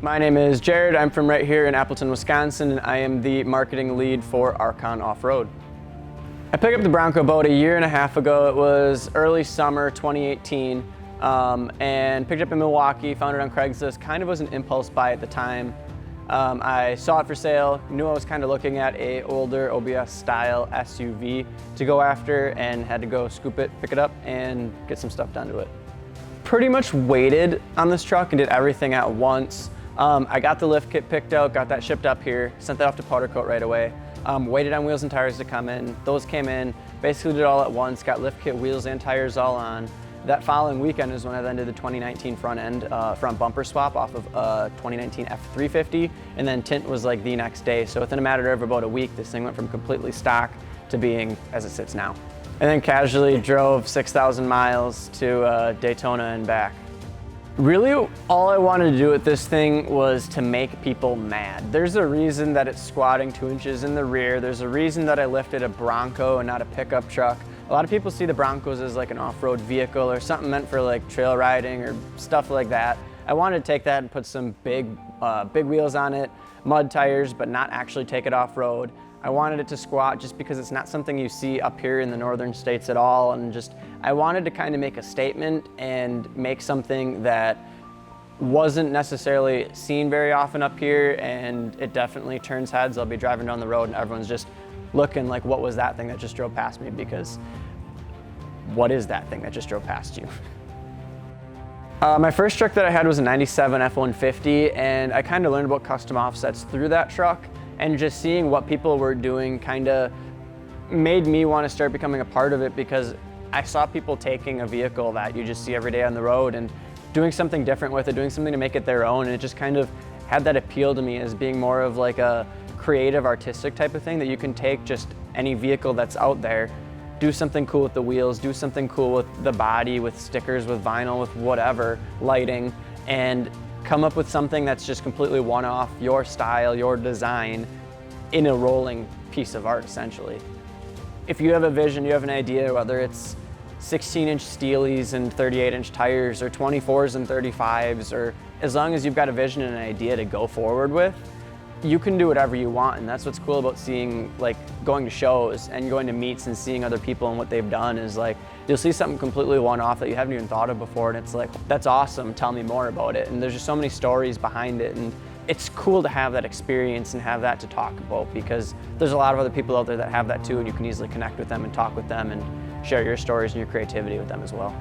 My name is Jared. I'm from right here in Appleton, Wisconsin, and I am the marketing lead for ARKON Off-Road. I picked up the Bronco about a year and a half ago. It was early summer 2018, and picked it up in Milwaukee, found it on Craigslist. Kind of was an impulse buy at the time. I saw it for sale, knew I was kind of looking at a older OBS style SUV to go after, and had to go scoop it, pick it up, and get some stuff done to it. Pretty much waited on this truck and did everything at once. I got the lift kit picked out, got that shipped up here, sent that off to powder coat right away. Waited on wheels and tires to come in. Those came in, basically did it all at once, got lift kit, wheels and tires all on. That following weekend is when I then did the 2019 front bumper swap off of 2019 F350, and then tint was like the next day. So within a matter of about a week, this thing went from completely stock to being as it sits now. And then casually drove 6,000 miles to Daytona and back. Really, all I wanted to do with this thing was to make people mad. There's a reason that it's squatting 2 inches in the rear. There's a reason that I lifted a Bronco and not a pickup truck. A lot of people see the Broncos as like an off-road vehicle or something meant for like trail riding or stuff like that. I wanted to take that and put some big wheels on it, mud tires, but not actually take it off-road. I wanted it to squat just because it's not something you see up here in the northern states at all, and just I wanted to kind of make a statement and make something that wasn't necessarily seen very often up here, and it definitely turns heads. I'll be driving down the road and everyone's just looking like, what was that thing that just drove past me? Because what is that thing that just drove past you? My first truck that I had was a 97 F-150, and I kind of learned about custom offsets through that truck. And just seeing what people were doing kind of made me want to start becoming a part of it, because I saw people taking a vehicle that you just see every day on the road and doing something different with it, doing something to make it their own. And it just kind of had that appeal to me as being more of like a creative, artistic type of thing, that you can take just any vehicle that's out there, do something cool with the wheels, do something cool with the body, with stickers, with vinyl, with whatever, lighting, and come up with something that's just completely one-off, your style, your design, in a rolling piece of art, essentially. If you have a vision, you have an idea, whether it's 16-inch steelies and 38-inch tires, or 24s and 35s, or as long as you've got a vision and an idea to go forward with, you can do whatever you want. And that's what's cool about seeing, like, going to shows and going to meets and seeing other people and what they've done, is like, you'll see something completely one-off that you haven't even thought of before, and it's like, that's awesome, tell me more about it. And there's just so many stories behind it, and it's cool to have that experience and have that to talk about, because there's a lot of other people out there that have that too, and you can easily connect with them and talk with them and share your stories and your creativity with them as well.